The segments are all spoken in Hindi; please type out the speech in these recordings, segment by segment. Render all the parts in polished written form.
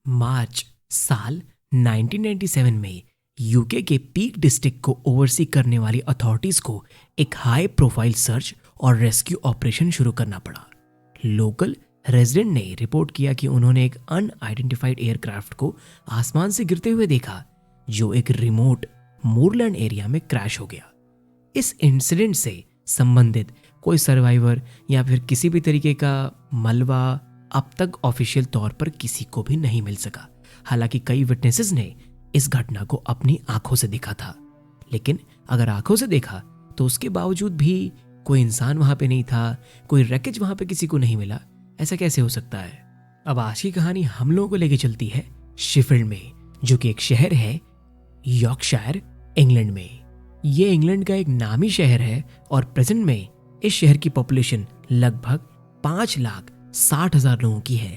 मार्च साल 1997 में यूके के पीक डिस्ट्रिक्ट को ओवरसी करने वाली अथॉरिटीज को एक हाई प्रोफाइल सर्च और रेस्क्यू ऑपरेशन शुरू करना पड़ा। लोकल रेजिडेंट ने रिपोर्ट किया कि उन्होंने एक अनआइडेंटिफाइड एयरक्राफ्ट को आसमान से गिरते हुए देखा, जो एक रिमोट मूरलैंड एरिया में क्रैश हो गया। इस इंसिडेंट से संबंधित कोई सर्वाइवर या फिर किसी भी तरीके का मलबा अब तक ऑफिशियल तौर पर किसी को भी नहीं मिल सका। हालांकि कई विटनेसेस ने इस घटना को अपनी आंखों से देखा था, लेकिन अगर आंखों से देखा तो उसके बावजूद भी कोई इंसान वहां पे नहीं था, कोई रैकेज वहां पे किसी को नहीं मिला। ऐसा कैसे हो सकता है? अब आज की कहानी हम लोगों को लेके चलती है शेफील्ड में, जो कि एक शहर है यॉर्कशायर, इंग्लैंड में। ये इंग्लैंड का एक नामी शहर है और प्रेजेंट में इस शहर की पॉपुलेशन लगभग 5,60,000 लोगों की है।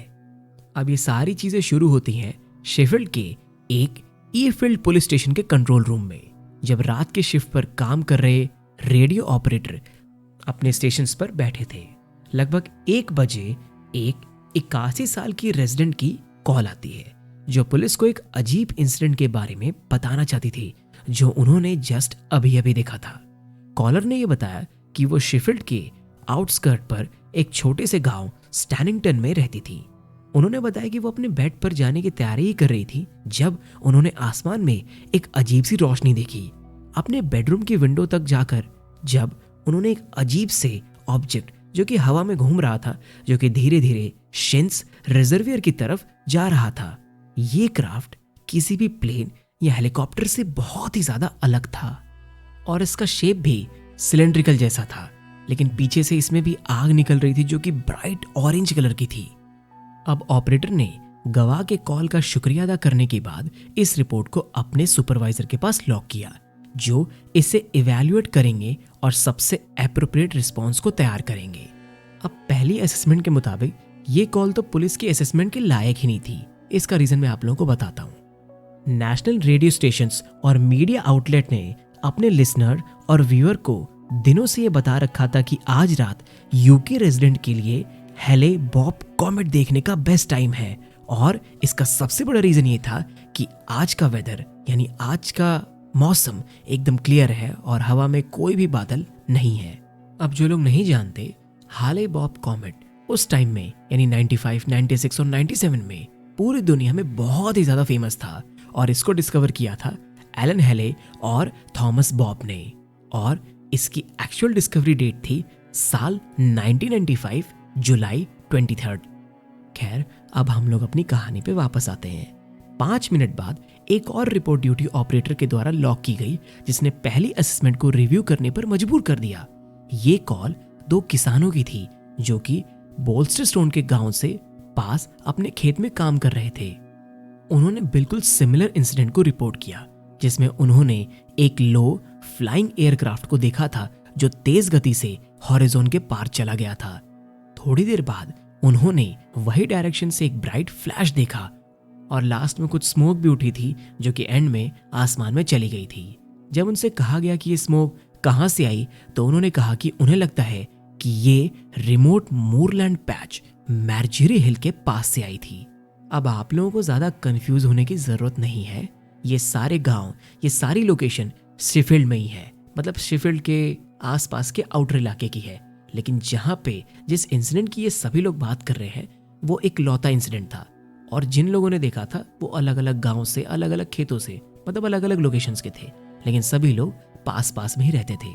अब ये सारी चीजें शुरू होती हैं शेफील्ड के एक ईफील्ड पुलिस स्टेशन के कंट्रोल रूम में, जब रात के शिफ्ट पर काम कर रहे रेडियो ऑपरेटर अपने स्टेशन पर बैठे थे। लगभग 1 बजे एक 81 साल की रेजिडेंट की कॉल आती है, जो पुलिस को एक अजीब इंसिडेंट के बारे में बताना चाहती थी, जो उन्होंने जस्ट अभी अभी देखा था। कॉलर ने यह बताया कि वो शेफील्ड के आउटस्कर्ट पर एक छोटे से गांव स्टैनिंगटन में रहती थी। उन्होंने बताया कि वो अपने बेड पर जाने की तैयारी ही कर रही थी जब उन्होंने आसमान में एक अजीब सी रोशनी देखी। अपने बेडरूम की विंडो तक जाकर जब उन्होंने एक अजीब से ऑब्जेक्ट जो कि हवा में घूम रहा था, जो कि धीरे धीरे शिन्स रिजर्वियर की तरफ जा रहा था। ये क्राफ्ट किसी भी प्लेन या हेलीकॉप्टर से बहुत ही ज्यादा अलग था और इसका शेप भी सिलेंड्रिकल जैसा था, लेकिन पीछे से इसमें भी आग निकल रही थी जो कि ब्राइट ऑरेंज कलर की थी। अब ऑपरेटर ने गवाह के कॉल का शुक्रिया अदा करने के बाद इस रिपोर्ट को अपने सुपरवाइजर के पास लॉक किया, जो इसे इवैल्यूएट करेंगे और सबसे एप्रोप्रिएट रिस्पॉन्स को तैयार करेंगे। अब पहली असेसमेंट के मुताबिक ये कॉल तो पुलिस की असेसमेंट के लायक ही नहीं थी। इसका रीजन मैं आप लोगों को बताता हूँ। नेशनल रेडियो स्टेशंस और मीडिया आउटलेट ने अपने लिसनर और व्यूअर को दिनों से ये बता रखा था कि आज रात यूके रेजिडेंट के लिए हेले बॉब कॉमेट देखने का बेस्ट टाइम है, और इसका सबसे बड़ा रीजन ये था कि आज का वेदर यानी आज का मौसम एकदम क्लियर है और हवा में कोई भी बादल नहीं है। अब जो लोग नहीं जानते, हाले बॉब कॉमेट उस टाइम में यानी 95, 96 और 97 में पूरी दुनिया में बहुत ही ज्यादा फेमस था, और इसको डिस्कवर किया था एलन हेले और थॉमस बॉब ने, और इसकी एक्चुअल डिस्कवरी डेट थी साल 1995 जुलाई 23। खैर, अब हम लोग अपनी कहानी पे वापस आते हैं। 5 मिनट बाद एक और रिपोर्ट ड्यूटी ऑपरेटर के द्वारा लॉक की गई, जिसने पहली असेसमेंट को रिव्यू करने पर मजबूर कर दिया। ये कॉल 2 किसानों की थी जो कि बोल्स्टरस्टोन के गांव से पास अपने खेत में काम कर रहे थे। उन्होंने बिल्कुल सिमिलर इंसिडेंट को रिपोर्ट किया, जिसमें उन्होंने एक लो फ्लाइंग एयरक्राफ्ट को देखा था जो तेज गति से हॉरिजॉन के पार चला गया था। थोड़ी देर बाद उन्होंने वही डायरेक्शन से एक ब्राइट फ्लैश देखा, और लास्ट में कुछ स्मोक भी उठी थी जो कि एंड में आसमान में चली गई थी। जब उनसे कहा गया कि ये स्मोक कहां से आई, तो उन्होंने कहा कि उन्हें लगता है कि ये रिमोट मूरलैंड पैच मैरजिरी हिल के पास से आई थी। अब आप लोगों को ज्यादा कंफ्यूज होने की जरूरत नहीं है। ये सारे गांव, ये सारी लोकेशन शेफील्ड में ही है, मतलब शेफील्ड के आसपास के आउटर इलाके की है। लेकिन जहां पे जिस इंसिडेंट की ये सभी लोग बात कर रहे हैं, वो एक लौता इंसिडेंट था, और जिन लोगों ने देखा था वो अलग अलग गांव से, अलग अलग खेतों से, मतलब अलग अलग लोकेशंस के थे, लेकिन सभी लोग पास पास में ही रहते थे।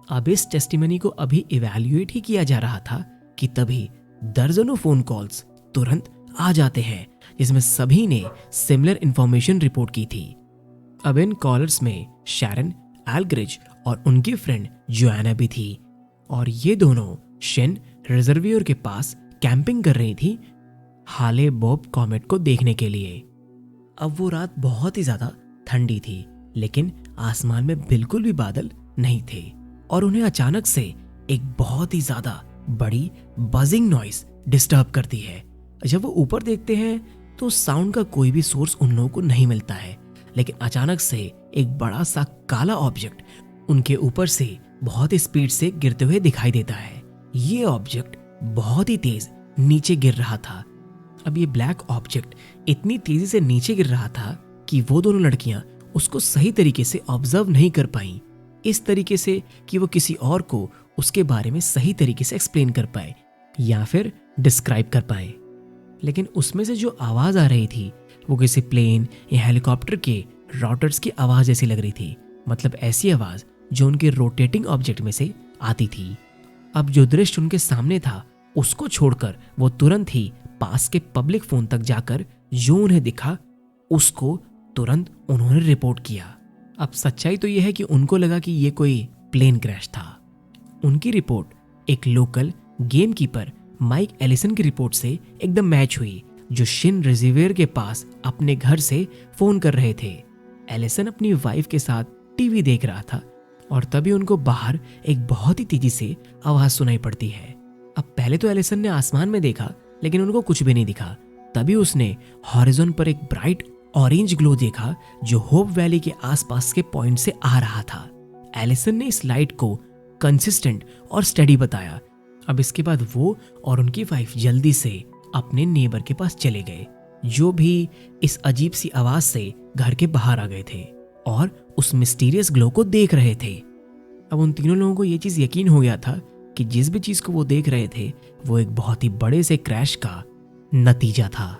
अब इस टेस्टिमनी को अभी इवैल्यूएट ही किया जा रहा था कि तभी दर्जनों फोन कॉल्स तुरंत आ जाते हैं, जिसमें सभी ने सिमिलर इंफॉर्मेशन रिपोर्ट की थी। अब इन कॉलर्स में शैरन एल्ग्रिज और उनकी फ्रेंड जोआना भी थी, और ये दोनों शिन रिजर्वियर के पास कैंपिंग कर रही थी हाले बॉब कॉमेट को देखने के लिए। अब वो रात बहुत ही ज्यादा ठंडी थी, लेकिन आसमान में बिल्कुल भी बादल नहीं थे, और उन्हें अचानक से एक बहुत ही ज्यादा बड़ी बजिंग नॉइस डिस्टर्ब करती है। जब वो ऊपर देखते हैं तो साउंड का कोई भी सोर्स उन लोगों को नहीं मिलता है, लेकिन अचानक से एक बड़ा सा काला ऑब्जेक्ट उनके ऊपर से बहुत ही स्पीड से गिरते हुए दिखाई देता है। ये ऑब्जेक्ट बहुत ही तेज नीचे गिर रहा था। अब ये ब्लैक ऑब्जेक्ट इतनी तेजी से नीचे गिर रहा था कि वो दोनों लड़कियां उसको सही तरीके से ऑब्जर्व नहीं कर पाईं, इस तरीके से कि वो किसी और को उसके बारे में सही तरीके से एक्सप्लेन कर पाए या फिर डिस्क्राइब कर पाए। लेकिन उसमें से जो आवाज आ रही थी वो किसी प्लेन या हेलीकॉप्टर के रोटर्स की आवाज जैसी लग रही थी, मतलब ऐसी आवाज जो उनके रोटेटिंग ऑब्जेक्ट में से आती थी। अब जो दृश्य उनके सामने था उसको छोड़कर वो तुरंत ही पास के पब्लिक फोन तक जाकर जो उन्हें दिखा उसको तुरंत उन्होंने रिपोर्ट किया। अब सच्चाई तो यह है कि उनको लगा कि ये कोई प्लेन क्रैश था। उनकी रिपोर्ट एक local game keeper Mike Allison की रिपोर्ट से एकदम मैच हुई, जो शिन रिजर्वियर के पास अपने घर से फोन कर रहे थे। एलिसन अपनी वाइफ के साथ टीवी देख रहा था और तभी उनको बाहर एक बहुत ही तेजी से आवाज सुनाई पड़ती है। अब पहले तो एलिसन ने आसमान में देखा लेकिन उनको कुछ भी नहीं दिखा। तभी उसने हॉरिजॉन पर एक ब्राइट ऑरेंज ग्लो देखा जो होप वैली के आसपास के पॉइंट से आ रहा था। एलिसन ने इस लाइट को कंसिस्टेंट और स्टडी बताया। अब इसके बाद वो और उनकी वाइफ जल्दी से अपने नेबर के पास चले गए, जो भी इस अजीब सी आवाज से घर के बाहर आ गए थे और उस मिस्टीरियस ग्लो को देख रहे थे। अब उन तीनों लोगों को यह चीज यकीन हो गया था कि जिस भी चीज को वो देख रहे थे वो एक बहुत ही बड़े से क्रैश का नतीजा था।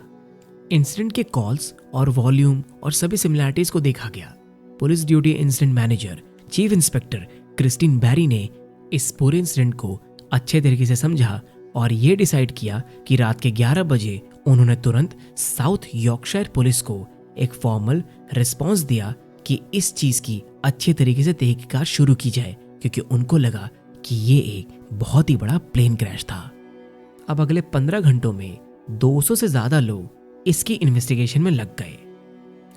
इंसिडेंट के कॉल्स और वॉल्यूम और सभी सिमिलैरिटीज को देखा गया। Police duty incident manager chief inspector Christine Barry ने इस पूरे इंसिडेंट को अच्छे तरीके से समझा और ये डिसाइड किया कि रात के 11 बजे उन्होंने तुरंत साउथ यॉर्कशायर पुलिस को एक फॉर्मल रिस्पॉन्स दिया कि इस चीज की अच्छे तरीके से तहकीकात शुरू की जाए, क्योंकि उनको लगा कि ये एक बहुत ही बड़ा प्लेन क्रैश था। अब अगले 15 घंटों में 200 से ज्यादा लोग इसकी इन्वेस्टिगेशन में लग गए।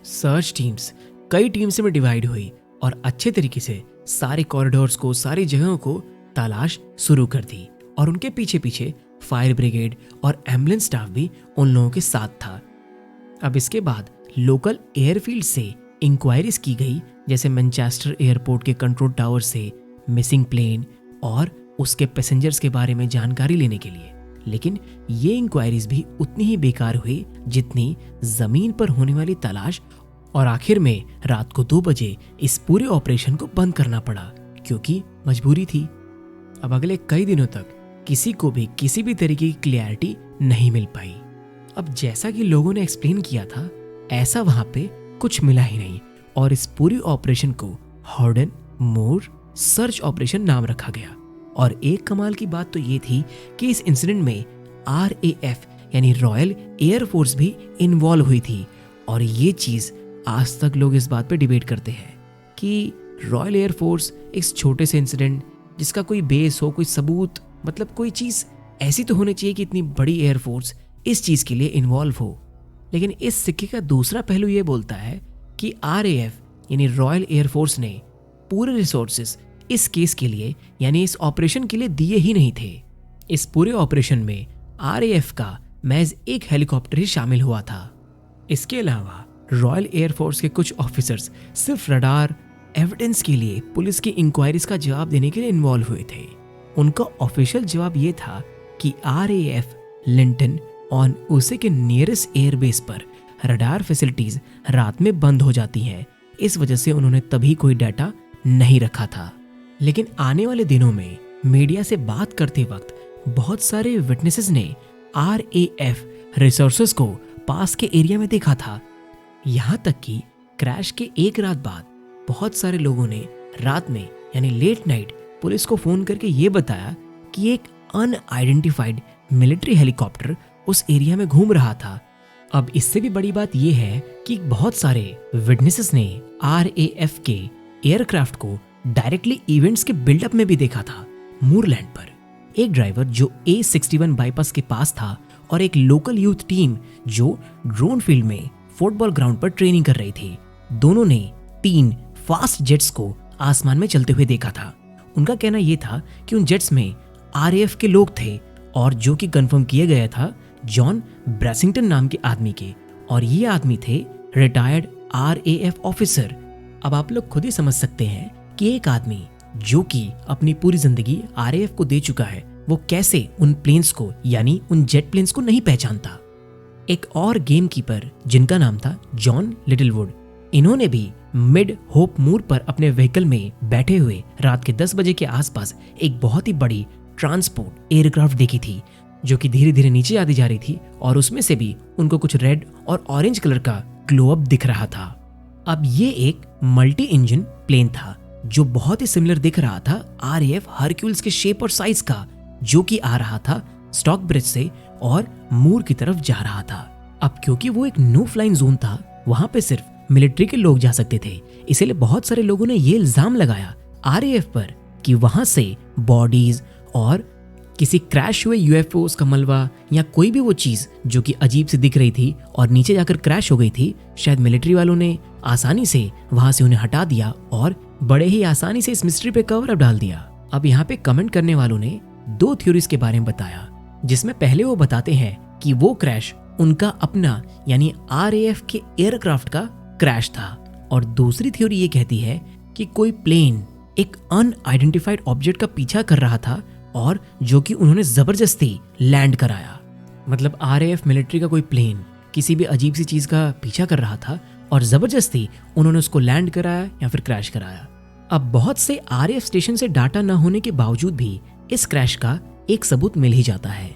सर्च टीम्स कई टीम्स में डिवाइड हुई और अच्छे तरीके से सारे कॉरिडोर्स को, सारी जगहों को तलाश शुरू कर दी और उनके पीछे पीछे फायर ब्रिगेड और एम्बुलेंस स्टाफ भी उन लोगों के साथ था। अब इसके बाद लोकल एयरफील्ड से इंक्वायरीज की गई, जैसे मैनचेस्टर एयरपोर्ट के कंट्रोल टावर से मिसिंग प्लेन और उसके पैसेंजर्स के बारे में जानकारी लेने के लिए। लेकिन ये इंक्वायरीज भी उतनी ही बेकार हुई जितनी जमीन पर होने वाली तलाश, और आखिर में रात को 2 बजे इस पूरे ऑपरेशन को बंद करना पड़ा क्योंकि मजबूरी थी। अब अगले कई दिनों तक किसी को भी किसी भी तरीके की क्लैरिटी नहीं मिल पाई। अब जैसा कि लोगों ने एक्सप्लेन किया था ऐसा वहां पे कुछ मिला ही नहीं और इस पूरी ऑपरेशन को हॉर्डन मूर सर्च ऑपरेशन नाम रखा गया। और एक कमाल की बात तो ये थी कि इस इंसिडेंट में RAF यानी रॉयल एयरफोर्स भी इन्वॉल्व हुई थी। और ये चीज आज तक लोग इस बात पे डिबेट करते हैं कि रॉयल एयरफोर्स इस छोटे से इंसिडेंट जिसका कोई बेस हो, कोई सबूत, मतलब कोई चीज ऐसी तो होनी चाहिए कि इतनी बड़ी एयरफोर्स इस चीज के लिए इन्वॉल्व हो। लेकिन इस सिक्के का दूसरा पहलू ये बोलता है कि RAF यानी रॉयल एयरफोर्स ने पूरे रिसोर्सेस इस केस के लिए यानी इस ऑपरेशन के लिए दिए ही नहीं थे। इस पूरे ऑपरेशन में RAF का महज एक हेलीकॉप्टर ही शामिल हुआ था। इसके अलावा रॉयल एयरफोर्स के कुछ ऑफिसर्स सिर्फ रडार एविडेंस के लिए पुलिस की इंक्वायरीज का जवाब देने के लिए इन्वॉल्व हुए थे। उनका ऑफिशियल जवाब ये था कि RAF लिंटन और उसे के नियरेस्ट एयरबेस पर रडार फैसिलिटीज रात में बंद हो जाती हैं, इस वजह से उन्होंने तभी कोई डाटा नहीं रखा था। लेकिन आने वाले दिनों में मीडिया से बात करते वक्त बहुत सारे विटनेसेस ने RAF रिसोर्सेस को पास के एरिया में देखा था। यहाँ तक कि क्रैश के एक रात बाद बहुत सारे लोगों ने रात में यानी लेट नाइट पुलिस को फोन करके ये बताया कि एक अनआइडेंटिफाइड मिलिट्री हेलीकॉप्टर उस एरिया में घूम रहा था। अब इससे भी बड़ी बात यह है कि बहुत सारे विटनेसेस ने RAF के एयरक्राफ्ट को डायरेक्टली इवेंट्स के बिल्डअप में भी देखा था। मूरलैंड पर एक ड्राइवर जो A61 बाईपास के पास था और एक लोकल यूथ टीम जो ड्रोन फील्ड में फुटबॉल ग्राउंड पर ट्रेनिंग कर रही थी, दोनों ने 3 फास्ट जेट्स को आसमान में चलते हुए देखा था। उनका कहना यह था कि उन जेट्स में RAF के लोग थे और जो कि कंफर्म किया गया था जॉन ब्रेसिंगटन नाम के आदमी के, और ये आदमी थे रिटायर्ड RAF ऑफिसर। अब आप लोग खुद ही समझ सकते हैं कि एक आदमी जो कि अपनी पूरी जिंदगी RAF को दे चुका है वो कैसे उन प्लेन्स को यानी उन जेट प्लेन्स को नहीं पहचानता। एक और गेम कीपर जिनका नाम था जॉन लिटिलवुड, इन्होंने भी मिड होप मूर पर अपने व्हीकल में बैठे हुए रात के 10 बजे के आसपास एक बहुत ही बड़ी ट्रांसपोर्ट एयरक्राफ्ट देखी थी जो कि धीरे धीरे नीचे आती जा रही थी और उसमें से भी उनको कुछ रेड और ऑरेंज कलर का ग्लो अप दिख रहा था। अब ये एक मल्टी इंजन प्लेन था जो बहुत ही सिमिलर दिख रहा था RAF हरक्यूल्स के शेप और साइज का, जो कि आ रहा था स्टॉक ब्रिज से और मूर की तरफ जा रहा था। अब क्योंकि वो एक नो फ्लाइंग जोन था, वहां पे सिर्फ मिलिट्री के लोग जा सकते थे, इसीलिए बहुत सारे लोगों ने ये इल्जाम लगाया RAF पर कि वहां से बॉडीज और किसी क्रैश हुए UFOs का मलबा या कोई भी वो चीज जो कि अजीब सी दिख रही थी और नीचे जाकर क्रैश हो गई थी, शायद मिलिट्री वालों ने आसानी से वहां से उन्हें हटा दिया और बड़े ही आसानी से इस मिस्ट्री पे कवर अप डाल दिया। अब यहाँ पे कमेंट करने वालों ने 2 थ्योरीज के बारे में बताया, जिसमें पहले वो बताते हैं कि वो क्रैश उनका अपना यानी RAF के एयरक्राफ्ट का क्रैश था, और दूसरी थ्योरी ये कहती है कि कोई प्लेन एक अनआइडेंटिफाइड ऑब्जेक्ट का पीछा कर रहा था और जो कि उन्होंने जबरदस्ती लैंड कराया। मतलब RAF मिलिट्री का कोई प्लेन किसी भी अजीब सी चीज का पीछा कर रहा था और जबरदस्ती उन्होंने उसको लैंड कराया या फिर क्रैश कराया। अब बहुत से RAF स्टेशन से डाटा न होने के बावजूद भी इस क्रैश का एक सबूत मिल ही जाता है।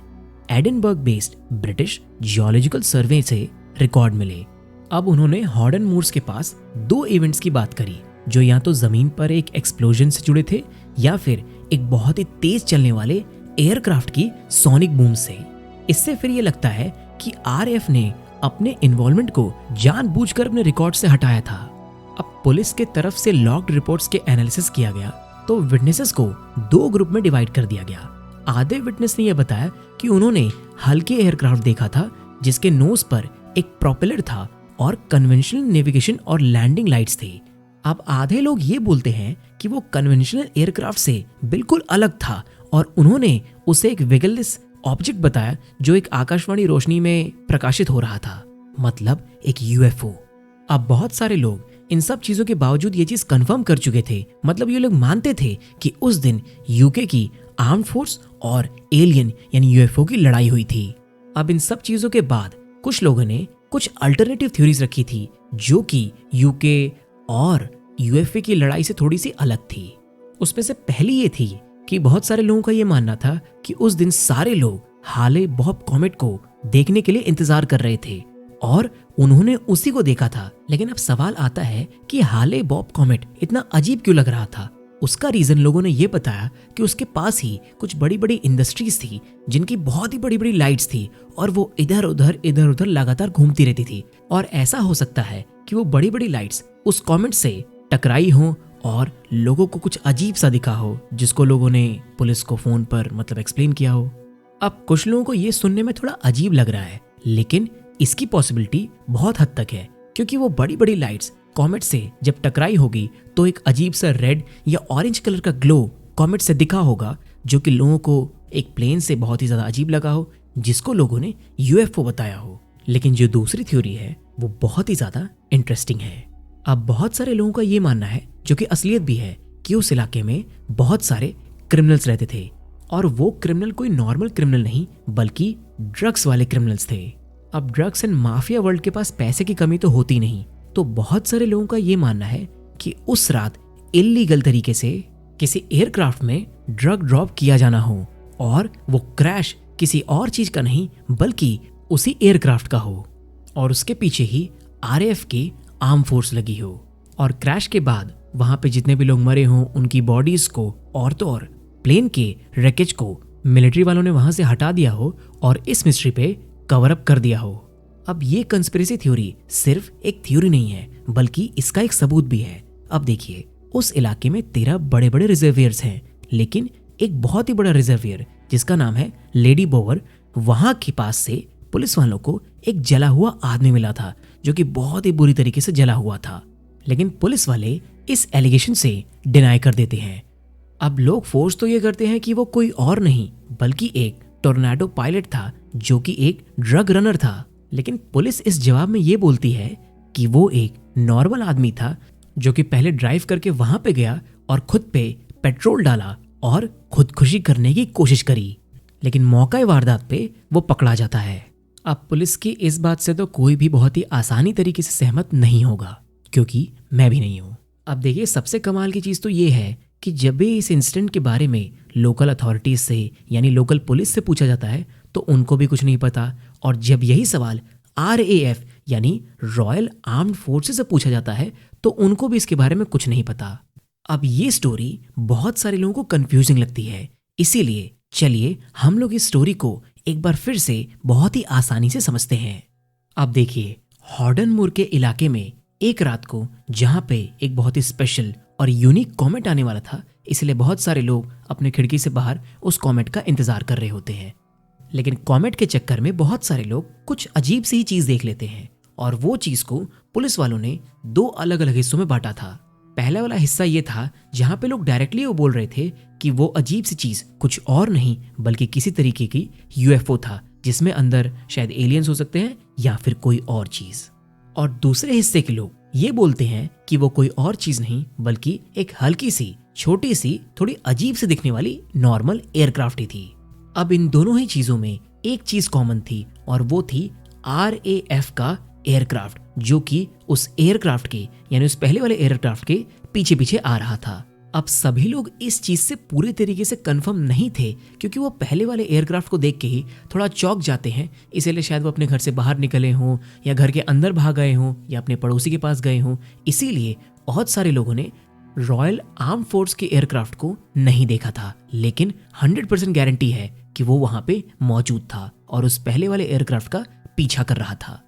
एडिनबर्ग बेस्ड ब्रिटिश जियोलॉजिकल सर्वे से रिकॉर्ड मिले। अब उन्होंने हॉर्डन मूर्स के पास 2 इवेंट्स की बात करी जो या तो जमीन पर एक एक्सप्लोजन से जुड़े थे या फिर एक बहुत ही तेज चलने वाले एयरक्राफ्ट की सोनिक बूम से। इससे फिर ये लगता है कि RAF ने अपने इन्वॉल्वमेंट को जानबूझकर अपने रिकॉर्ड से हटाया था। अब पुलिस के तरफ से लॉग्ड रिपोर्ट्स के एनालिसिस किया गया तो विटनेसेस को 2 ग्रुप में डिवाइड कर दिया गया। आधे विटनेस ने यह बताया कि उन्होंने हल्के एयरक्राफ्ट देखा था जिसके नोज पर एक प्रोपेलर था और कन्वेंशनल नेविगेशन और लैंडिंग लाइट्स थे। अब आधे लोग ये बोलते हैं कि वो कन्वेंशनल एयरक्राफ्ट से बिल्कुल अलग था और उन्होंने उसे एक विगललेस ऑब्जेक्ट बताया जो एक आकाशवाणी रोशनी में प्रकाशित हो रहा था, मतलब एक UFO। अब बहुत सारे लोग इन सब चीजों के बावजूद ये चीज कंफर्म कर चुके थे, मतलब ये लोग मानते थे कि उस दिन UK की आर्म्ड फोर्स और एलियन यानी UFO की लड़ाई हुई थी। अब इन सब चीजों के बाद कुछ लोगों ने कुछ अल्टरनेटिव थ्योरीज रखी थी जो कि UK और UFO की लड़ाई से थोड़ी सी अलग थी। उसमें से पहली ये थी कि बहुत सारे लोगों का ये मानना था कि उस दिन सारे लोग हाले बॉब कॉमेट को देखने के लिए इंतजार कर रहे थे और उन्होंने उसी को देखा था। लेकिन अब सवाल आता है कि हाले बॉब कॉमेट इतना अजीब क्यों लग रहा था। उसका रीजन लोगों ने ये बताया कि उसके पास ही कुछ बड़ी बड़ी इंडस्ट्रीज थी जिनकी बहुत ही बड़ी बड़ी लाइट्स थी और वो इधर उधर लगातार घूमती रहती थी, और ऐसा हो सकता है कि वो बड़ी बड़ी लाइट्स उस कॉमेट से टकराई हो और लोगों को कुछ अजीब सा दिखा हो, जिसको लोगों ने पुलिस को फोन पर मतलब एक्सप्लेन किया हो। अब कुछ लोगों को ये सुनने में थोड़ा अजीब लग रहा है, लेकिन इसकी पॉसिबिलिटी बहुत हद तक है क्योंकि वो बड़ी बड़ी लाइट्स कॉमेट से जब टकराई होगी तो एक अजीब सा रेड या ऑरेंज कलर का ग्लो कॉमेट से दिखा होगा जो कि लोगों को एक प्लेन से बहुत ही ज्यादा अजीब लगा हो, जिसको लोगों ने UFO बताया हो। लेकिन जो दूसरी थ्योरी है वो बहुत ही ज्यादा इंटरेस्टिंग है। अब बहुत सारे लोगों का ये मानना है, जो कि असलियत भी है, कि उस इलाके में बहुत सारे क्रिमिनल्स रहते थे और वो क्रिमिनल कोई नॉर्मल क्रिमिनल नहीं बल्कि ड्रग्स वाले क्रिमिनल्स थे। अब ड्रग्स एंड माफिया वर्ल्ड के पास पैसे की कमी तो होती नहीं, तो बहुत सारे लोगों का ये मानना है कि उस रात इल्लीगल तरीके से किसी एयरक्राफ्ट में ड्रग ड्रॉप किया जाना हो और वो क्रैश किसी और चीज का नहीं बल्कि उसी एयरक्राफ्ट का हो और उसके पीछे ही RAF की आर्म फोर्स लगी हो, और क्रैश के बाद वहां पे जितने भी लोग मरे हों उनकी बॉडीज को और तो और प्लेन के रैकेज को मिलिट्री वालों ने वहां से हटा दिया हो और इस मिस्ट्री पे कवर अप कर दिया हो। अब ये कंस्पिरेसी थ्योरी सिर्फ एक थ्योरी नहीं है बल्कि इसका एक सबूत भी है। अब देखिए, उस इलाके में 13 बड़े बड़े रिजर्वियर्स हैं, लेकिन एक बहुत ही बड़ा रिजर्वियर जिसका नाम है लेडी बोवर, वहां के पास से पुलिस वालों को एक जला हुआ आदमी मिला था जो कि बहुत ही बुरी तरीके से जला हुआ था, लेकिन पुलिस वाले इस एलिगेशन से डिनाई कर देते हैं। अब लोग फोर्स तो ये करते हैं कि वो कोई और नहीं बल्कि एक टोर्नाडो पायलट था जो कि एक ड्रग रनर था, लेकिन पुलिस इस जवाब में ये बोलती है कि वो एक नॉर्मल आदमी था जो कि पहले ड्राइव करके वहां पे गया और खुद पे पेट्रोल डाला और खुदकुशी करने की कोशिश करी, लेकिन मौका वारदात पे वो पकड़ा जाता है। अब पुलिस की इस बात से तो कोई भी बहुत ही आसानी तरीके से सहमत नहीं होगा, क्योंकि मैं भी नहीं हूँ। अब देखिए, सबसे कमाल की चीज़ तो ये है कि जब भी इस इंसिडेंट के बारे में लोकल अथॉरिटीज से यानी लोकल पुलिस से पूछा जाता है तो उनको भी कुछ नहीं पता, और जब यही सवाल RAF यानी रॉयल आर्म्ड फोर्सेस से पूछा जाता है तो उनको भी इसके बारे में कुछ नहीं पता। अब ये स्टोरी बहुत सारे लोगों को कंफ्यूजिंग लगती है, इसीलिए चलिए हम लोग इस स्टोरी को एक बार फिर से बहुत ही आसानी से समझते हैं। अब देखिए, हॉर्डनमूर के इलाके में एक रात को जहां पे एक बहुत ही स्पेशल और यूनिक कॉमेट आने वाला था, इसलिए बहुत सारे लोग अपने खिड़की से बाहर उस कॉमेट का इंतजार कर रहे होते हैं। लेकिन कॉमेट के चक्कर में बहुत सारे लोग कुछ अजीब सी ही चीज देख लेते हैं, और वो चीज को पुलिस वालों ने 2 अलग अलग हिस्सों में बांटा था। पहला वाला हिस्सा ये था जहां पे लोग डायरेक्टली वो बोल रहे थे कि वो अजीब सी चीज कुछ और नहीं बल्कि किसी तरीके की UFO था, जिसमें अंदर शायद एलियंस हो सकते हैं या फिर कोई और चीज। और दूसरे हिस्से के लोग ये बोलते हैं कि वो कोई और चीज नहीं बल्कि एक हल्की सी, छोटी सी, थोड़ी अजीब से दिखने वाली नॉर्मल एयरक्राफ्ट ही थी। अब इन दोनों ही चीजों में एक चीज कॉमन थी, और वो थी RAF का एयरक्राफ्ट, जो कि उस एयरक्राफ्ट के यानी उस पहले वाले एयरक्राफ्ट के पीछे पीछे आ रहा था। अब सभी लोग इस चीज से पूरे तरीके से कंफर्म नहीं थे, क्योंकि वो पहले वाले एयरक्राफ्ट को देख के ही थोड़ा चौंक जाते हैं, इसीलिए शायद वो अपने घर से बाहर निकले हों या घर के अंदर भाग गए हों या अपने पड़ोसी के पास गए हों। इसीलिए बहुत सारे लोगों ने रॉयल आर्म फोर्स के एयरक्राफ्ट को नहीं देखा था, लेकिन 100% गारंटी है कि वो वहां पे मौजूद था और उस पहले वाले एयरक्राफ्ट का पीछा कर रहा था।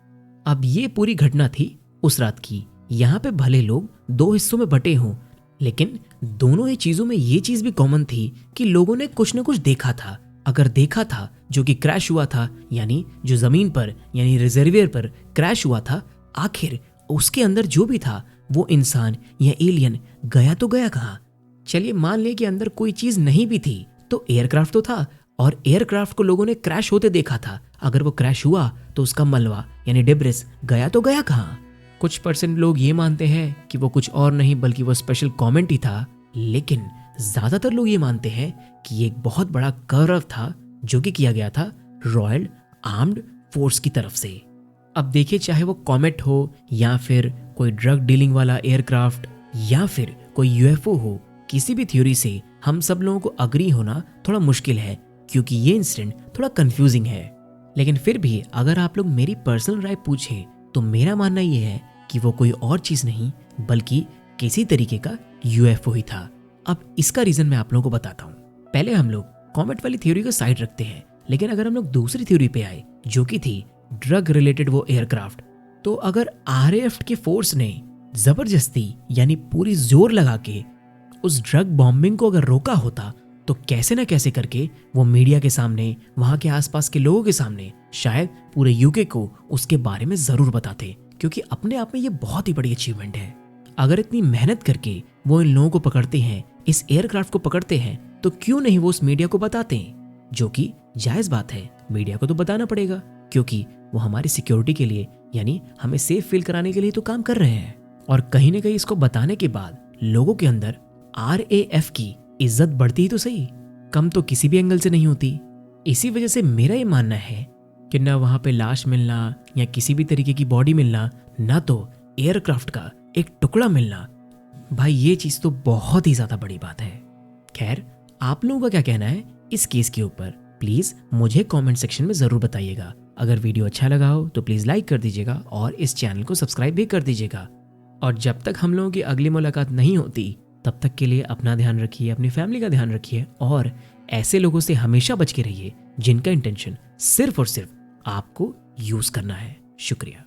अब ये पूरी घटना थी उस रात की। यहाँ पे भले लोग 2 हिस्सों में बटे हों, लेकिन दोनों ही चीजों में ये चीज भी कॉमन थी कि लोगों ने कुछ न कुछ देखा था। अगर देखा था जो कि क्रैश हुआ था, यानी जो जमीन पर यानी रिजर्वियर पर क्रैश हुआ था, आखिर उसके अंदर जो भी था वो इंसान या एलियन गया तो गया कहाँ। चलिए मान ले कि अंदर कोई चीज नहीं भी थी तो एयरक्राफ्ट तो था, और एयरक्राफ्ट को लोगों ने क्रैश होते देखा था। अगर वो क्रैश हुआ तो उसका मलबा यानी डिब्रिस गया तो गया कहाँ। कुछ % लोग ये मानते हैं कि वो कुछ और नहीं बल्कि वो स्पेशल कॉमेंट ही था, लेकिन ज्यादातर लोग ये मानते हैं कि ये एक बहुत बड़ा कर्व था जो कि किया गया था रॉयल आर्म्ड फोर्स की तरफ से। अब देखिए, चाहे वो कॉमेट हो या फिर कोई ड्रग डीलिंग वाला एयरक्राफ्ट या फिर कोई UFO हो, किसी भी थ्योरी से हम सब लोगों को अग्री होना थोड़ा मुश्किल है, क्योंकि ये इंसिडेंट थोड़ा कंफ्यूजिंग है। लेकिन फिर भी अगर आप लोग मेरी पर्सनल राय पूछें तो मेरा मानना ये है कि वो कोई और चीज नहीं बल्कि किसी तरीके का UFO ही था। अब इसका रीजन मैं आप लोगों को बताता हूँ। पहले हम लोग कॉमेट वाली थ्योरी को साइड रखते हैं, लेकिन अगर हम लोग दूसरी थ्योरी पे आए जो कि थी ड्रग रिलेटेड वो एयरक्राफ्ट, तो अगर RAF के फोर्स ने जबरदस्ती यानी पूरी जोर लगा के उस ड्रग बॉम्बिंग को अगर रोका होता तो कैसे ना कैसे करके वो मीडिया के सामने, वहां के आसपास के लोगों के सामने, शायद पूरे UK को उसके बारे में जरूर बताते, क्योंकि अपने आप में ये बहुत ही बड़ी अचीवमेंट है। अगर इतनी मेहनत करके वो इन लोगों को पकड़ते हैं, इस एयरक्राफ्ट को पकड़ते हैं, तो क्यों नहीं वो उस मीडिया को बताते हैं, जो कि जायज बात है। मीडिया को तो बताना पड़ेगा, क्योंकि वो हमारी सिक्योरिटी के लिए यानी हमें सेफ फील कराने के लिए तो काम कर रहे हैं। और कहीं ना कहीं इसको बताने के बाद लोगों के अंदर RAF की इज्जत बढ़ती ही तो सही, कम तो किसी भी एंगल से नहीं होती। इसी वजह से मेरा ये मानना है कि ना वहां पे लाश मिलना या किसी भी तरीके की बॉडी मिलना, ना तो एयरक्राफ्ट का एक टुकड़ा मिलना, भाई ये चीज तो बहुत ही ज्यादा बड़ी बात है। खैर, आप लोगों का क्या कहना है इस केस के ऊपर, प्लीज मुझे कमेंट सेक्शन में जरूर बताइएगा। अगर वीडियो अच्छा लगा हो तो प्लीज लाइक कर दीजिएगा और इस चैनल को सब्सक्राइब भी कर दीजिएगा। और जब तक हम लोगों की अगली मुलाकात नहीं होती तब तक के लिए अपना ध्यान रखिए, अपनी फैमिली का ध्यान रखिए, और ऐसे लोगों से हमेशा बच के रहिए जिनका इंटेंशन सिर्फ और सिर्फ आपको यूज करना है। शुक्रिया।